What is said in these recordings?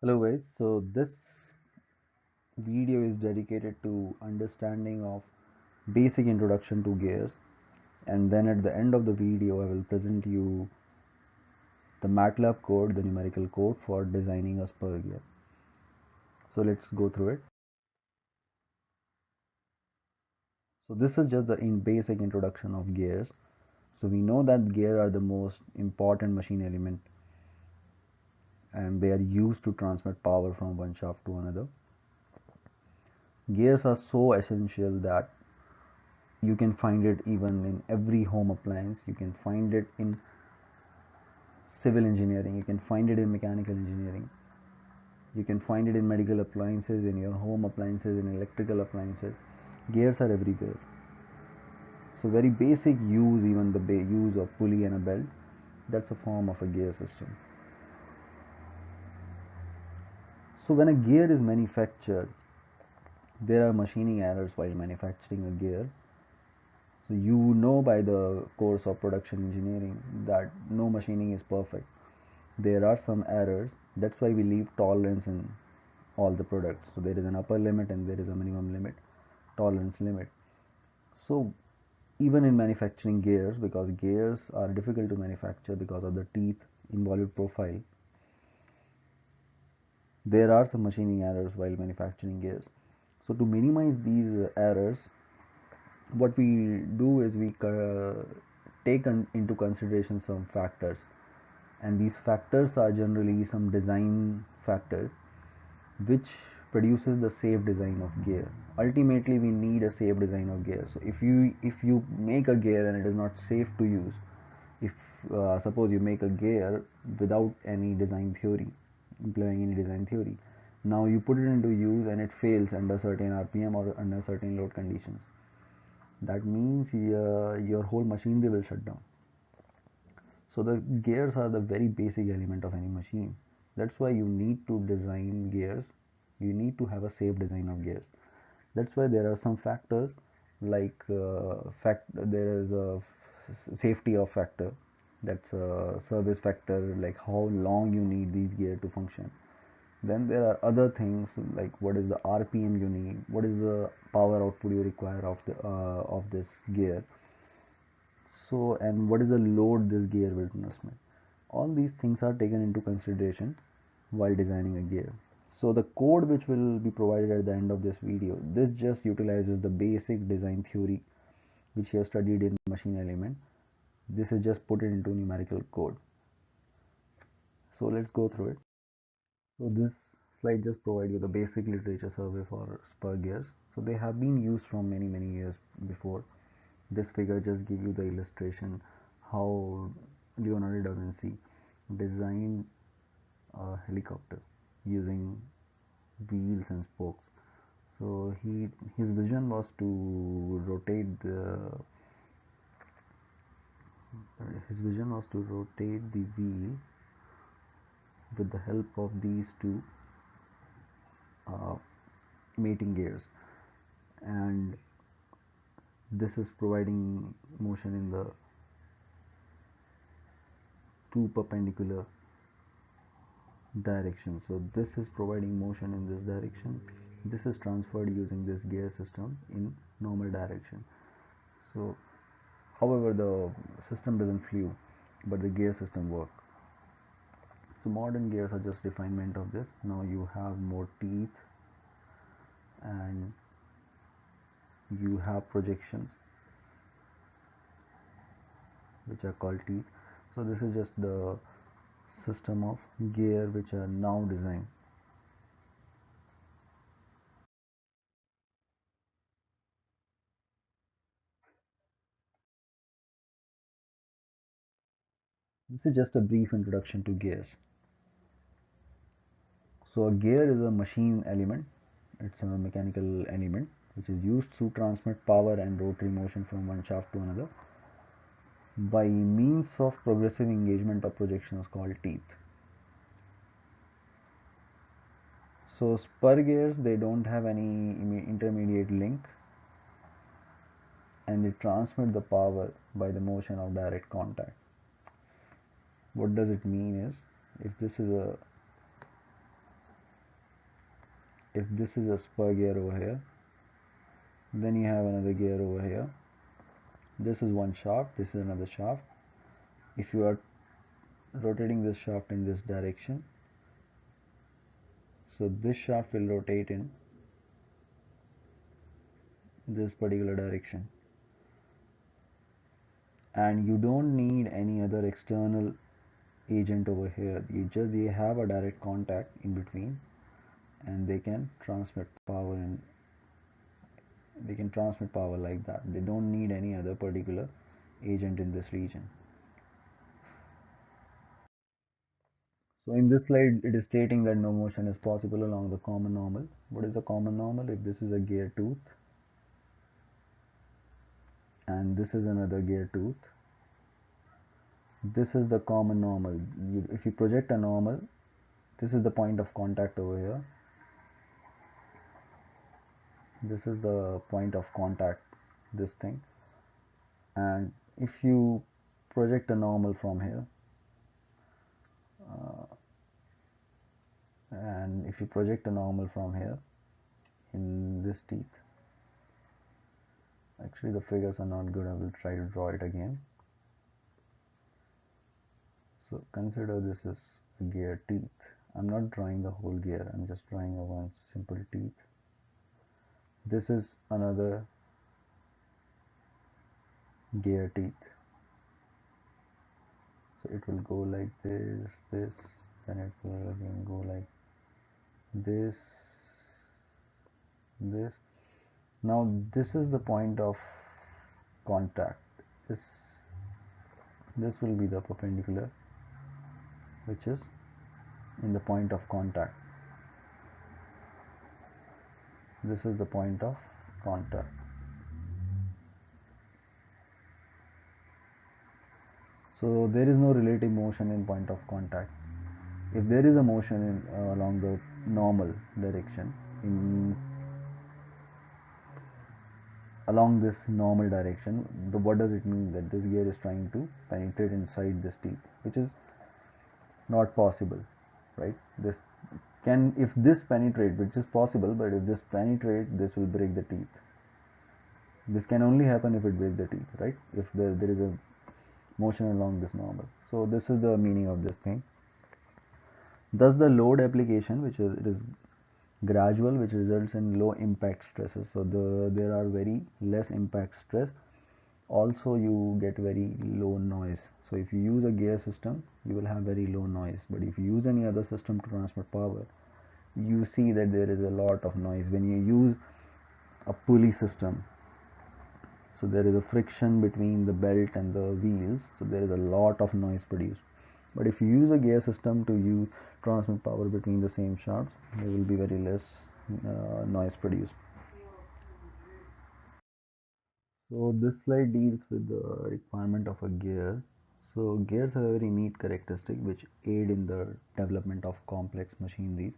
Hello guys, so this video is dedicated to understanding of basic introduction to gears, and then at the end of the video I will present you the Matlab code, the numerical code for designing a spur gear. So let's go through it. So this is just the basic introduction of gears. So we know that gear are the most important machine element and they are used to transmit power from one shaft to another. Gears are so essential that you can find it even in every home appliance. You can find it in civil engineering, you can find it in mechanical engineering, you can find it in medical appliances, in your home appliances, in electrical appliances. Gears are everywhere. So very basic use, even the use of pulley and a belt, that's a form of a gear system. So when a gear is manufactured, there are machining errors while manufacturing a gear. So you know by the course of production engineering that no machining is perfect. There are some errors. That's why we leave tolerance in all the products. So there is an upper limit and there is a minimum limit, tolerance limit. So even in manufacturing gears, because gears are difficult to manufacture because of the teeth involute profile, there are some machining errors while manufacturing gears. So to minimize these errors, what we do is we take into consideration some factors, and these factors are generally some design factors which produces the safe design of gear. Ultimately we need a safe design of gear. So if you make a gear and it is not safe to use, if suppose you make a gear without any design theory, employing any design theory, now you put it into use and it fails under certain rpm or under certain load conditions, that means your whole machinery will shut down. So the gears are the very basic element of any machine. That's why you need to design gears. You need to have a safe design of gears. That's why there are some factors like there is a safety of factor. That's a service factor, like how long you need these gear to function. Then there are other things like what is the RPM you need, what is the power output you require of this gear, so and what is the load this gear will transmit. All these things are taken into consideration while designing a gear. So the code which will be provided at the end of this video, this just utilizes the basic design theory which you have studied in machine element. This is just put it into numerical code. So let's go through it. So this slide just provides you the basic literature survey for spur gears. So they have been used from many years before. This figure just gives you the illustration how Leonardo da Vinci designed a helicopter using wheels and spokes. So his vision was to rotate the wheel with the help of these two uh, mating gears, and this is providing motion in the two perpendicular direction. So this is providing motion in this direction, this is transferred using this gear system in normal direction. So however the system doesn't flew, but the gear system work. So modern gears are just refinement of this. Now you have more teeth and you have projections which are called teeth. So this is just the system of gear which are now designed. This is just a brief introduction to gears. So a gear is a machine element. It's a mechanical element which is used to transmit power and rotary motion from one shaft to another by means of progressive engagement of projections called teeth. So spur gears, they don't have any intermediate link and they transmit the power by the motion of direct contact. What does it mean is, if this is a if this is a spur gear over here, then you have another gear over here. This is one shaft, this is another shaft. If you are rotating this shaft in this direction, so this shaft will rotate in this particular direction, and you don't need any other external agent over here. They have a direct contact in between, and they can transmit power, and they can transmit power like that. They don't need any other particular agent in this region. So in this slide, it is stating that no motion is possible along the common normal. What is the common normal? If this is a gear tooth and this is another gear tooth, this is the common normal. If you project a normal, this is the point of contact over here. This is the point of contact, this thing. And if you project a normal from here, and if you project a normal from here in this teeth, actually the figures are not good, I will try to draw it again. So consider this is a gear teeth. I'm not drawing the whole gear, I'm just drawing a one simple teeth. This is another gear teeth. So it will go like this, then it will again go like this. Now this is the point of contact. This will be the perpendicular, which is in the point of contact. This is the point of contact. So there is no relative motion in point of contact. If there is a motion along the normal direction, along this normal direction, what does it mean? That this gear is trying to penetrate inside this teeth, which is not possible, right? This can, if this penetrate, which is possible, but if this penetrate, this will break the teeth. This can only happen if it breaks the teeth, right? If there is a motion along this normal. So this is the meaning of this thing. Thus the load application, which is, it is gradual, which results in low impact stresses. So there are very less impact stress. Also you get very low noise. So if you use a gear system, you will have very low noise. But if you use any other system to transmit power, you see that there is a lot of noise. When you use a pulley system, so there is a friction between the belt and the wheels, so there is a lot of noise produced. But if you use a gear system to transmit power between the same shafts, there will be very less noise produced. So this slide deals with the requirement of a gear. So gears have a very neat characteristic which aid in the development of complex machineries,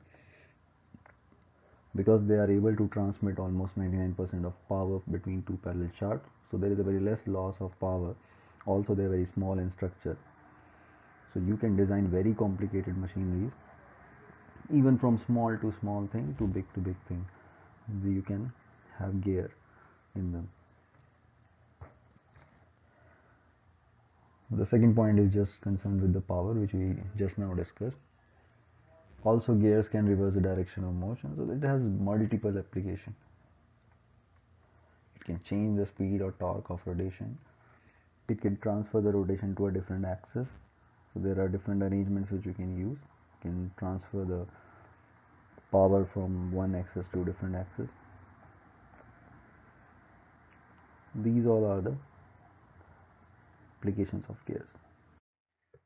because they are able to transmit almost 99% of power between two parallel shafts. So there is a very less loss of power. Also they are very small in structure. So you can design very complicated machineries, even from small to small thing to big thing. You can have gear in them. The second point is just concerned with the power, which we just now discussed. Also gears can reverse the direction of motion, so it has multiple application. It can change the speed or torque of rotation. It can transfer the rotation to a different axis. So there are different arrangements which you can use. You can transfer the power from one axis to different axis. These all are the applications of gears.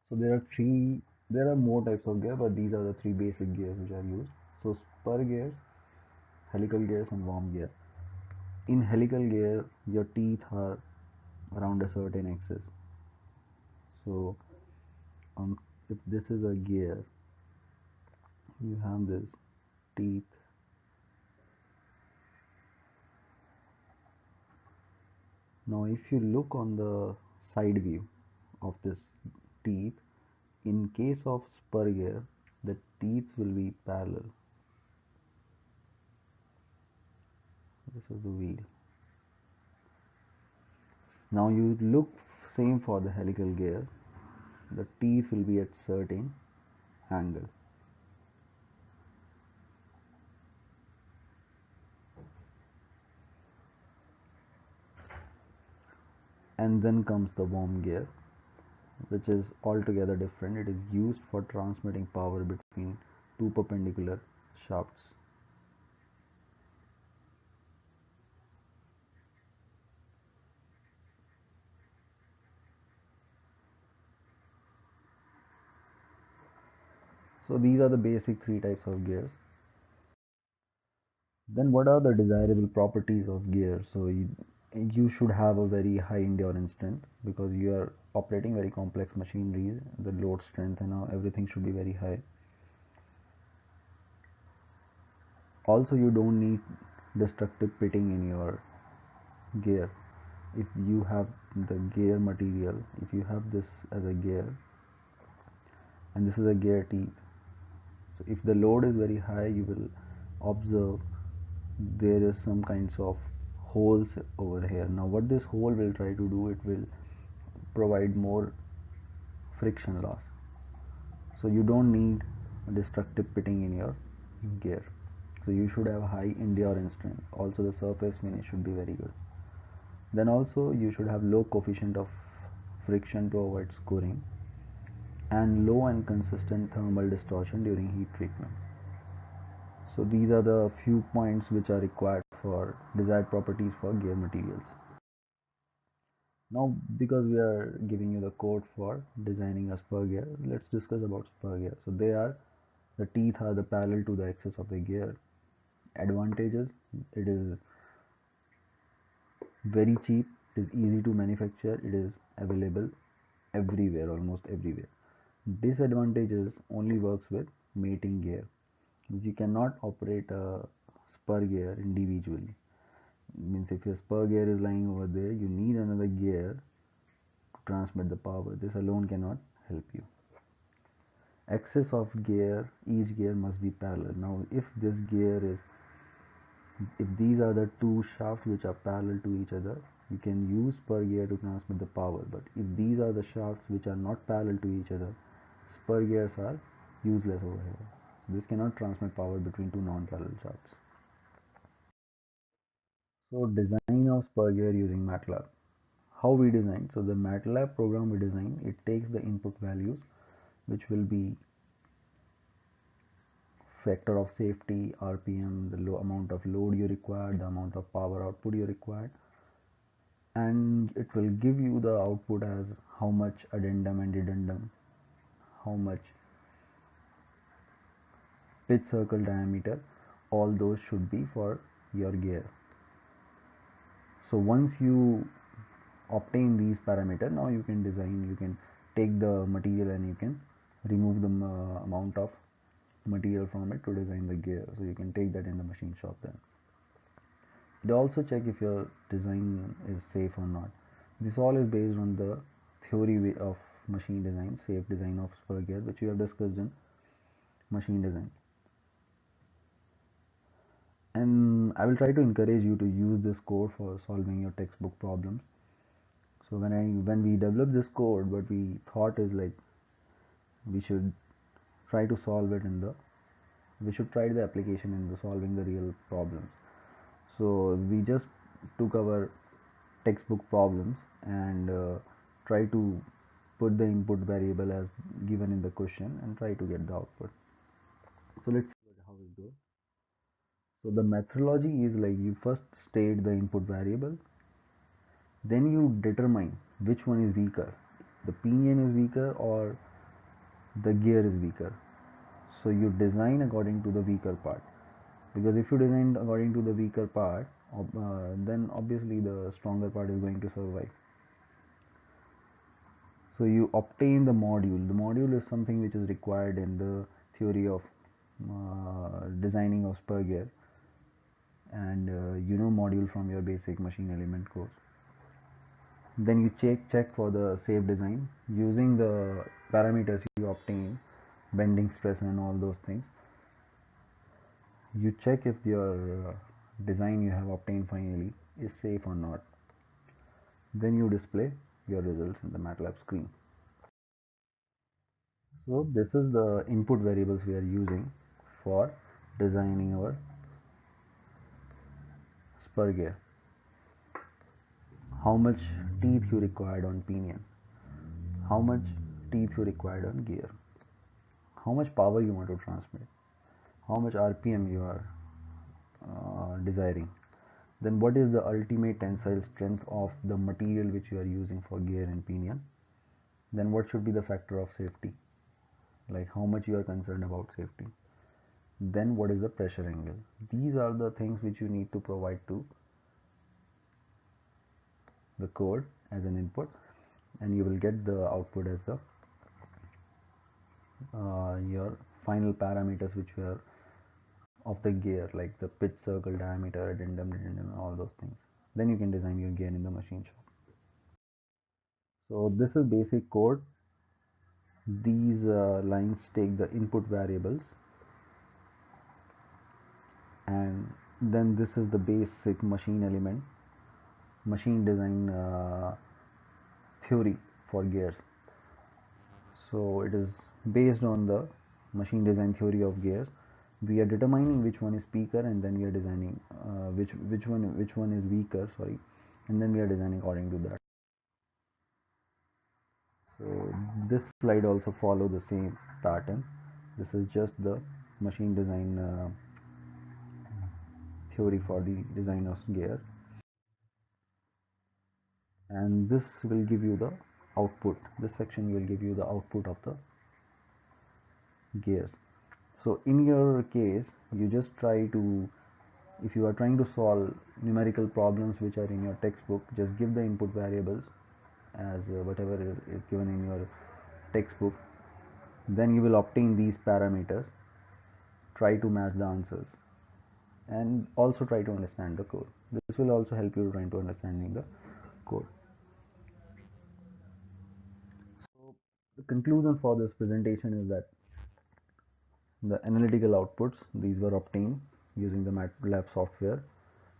So there are more types of gear, but these are the three basic gears which are used. So spur gears, helical gears, and worm gear. In helical gear, your teeth are around a certain axis. So if this is a gear, you have this teeth. Now if you look on the side view of this teeth, in case of spur gear, the teeth will be parallel. This is the wheel. Now you look same for the helical gear. The teeth will be at certain angle. And then comes the worm gear, which is altogether different. It is used for transmitting power between two perpendicular shafts. So these are the basic three types of gears. Then what are the desirable properties of gear? So you should have a very high endurance strength because you are operating very complex machineries. The load strength and everything should be very high. Also, you don't need destructive pitting in your gear. If you have the gear material, if you have this as a gear and this is a gear teeth, so if the load is very high, you will observe there is some kinds of holes over here. Now what this hole will try to do, it will provide more friction loss. So you don't need destructive pitting in your gear. So you should have high endurance strength. Also the surface finish should be very good. Then also you should have low coefficient of friction to avoid scoring and low and consistent thermal distortion during heat treatment. So these are the few points which are required for desired properties for gear materials. Now because we are giving you the code for designing a spur gear, let's discuss about spur gear. So the teeth are the parallel to the axis of the gear. Advantages: it is very cheap, it is easy to manufacture, it is available everywhere, almost everywhere. Disadvantages: only works with mating gear. You cannot operate a spur gear individually. Means if your spur gear is lying over there, you need another gear to transmit the power. This alone cannot help you. Axis of gear, each gear must be parallel. Now if these are the two shafts which are parallel to each other, you can use spur gear to transmit the power. But if these are the shafts which are not parallel to each other, spur gears are useless over here. So this cannot transmit power between two non-parallel shafts. So design of spur gear using Matlab. How we design? So the Matlab program we design, it takes the input values which will be factor of safety, RPM, the amount of load you require, the amount of power output you require, and it will give you the output as how much addendum and dedendum, how much pitch circle diameter, all those should be for your gear. So once you obtain these parameters, now you can design, you can take the material and you can remove the amount of material from it to design the gear. So you can take that in the machine shop then. They also check if your design is safe or not. This all is based on the theory of machine design, safe design of spur gear, which we have discussed in machine design. And I will try to encourage you to use this code for solving your textbook problems. So when we developed this code, what we thought is like we should try to solve it in the we should try the application in the solving the real problems. So we just took our textbook problems and try to put the input variable as given in the question and try to get the output. So let's see how it goes. So the methodology is like you first state the input variable, then you determine which one is weaker, the pinion is weaker or the gear is weaker. So you design according to the weaker part, because if you design according to the weaker part, then obviously the stronger part is going to survive. So you obtain the module. The module is something which is required in the theory of designing of spur gear, and you know module from your basic machine element course. Then you check for the safe design using the parameters you obtain, bending stress and all those things. You check if your design you have obtained finally is safe or not. Then you display your results in the Matlab screen. So this is the input variables we are using for designing our spur gear. How much teeth you required on pinion, how much teeth you required on gear, how much power you want to transmit, how much RPM you are desiring, then what is the ultimate tensile strength of the material which you are using for gear and pinion, then what should be the factor of safety, like how much you are concerned about safety, then what is the pressure angle. These are the things which you need to provide to the code as an input, and you will get the output as the your final parameters which were of the gear, like the pitch, circle, diameter, addendum, all those things. Then you can design your gear in the machine shop. So this is basic code. These lines take the input variables, and then this is the basic machine element, machine design theory for gears. So it is based on the machine design theory of gears. We are determining which one is weaker, and then we are designing which one is weaker, sorry, and then we are designing according to that. So this slide also follow the same pattern. This is just the machine design theory for the design of gear, and this will give you the output. This section will give you the output of the gears. So in your case, you just try to, if you are trying to solve numerical problems which are in your textbook, just give the input variables as whatever is given in your textbook. Then you will obtain these parameters, try to match the answers, and also try to understand the code. This will also help you trying to understanding the code. So the conclusion for this presentation is that the analytical outputs, these were obtained using the Matlab software,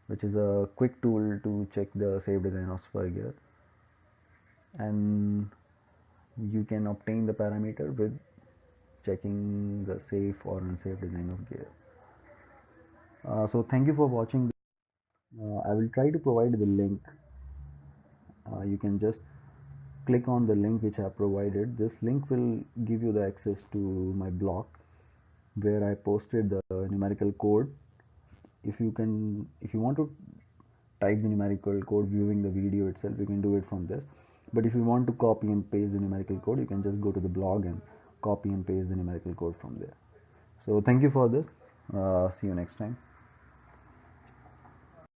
which is a quick tool to check the safe design of spur gear, and you can obtain the parameter with checking the safe or unsafe design of gear. So thank you for watching. I will try to provide the link. You can just click on the link which I have provided. This link will give you the access to my blog where I posted the numerical code. If you want to type the numerical code viewing the video itself, you can do it from this. But if you want to copy and paste the numerical code, you can just go to the blog and copy and paste the numerical code from there. So thank you for this. See you next time.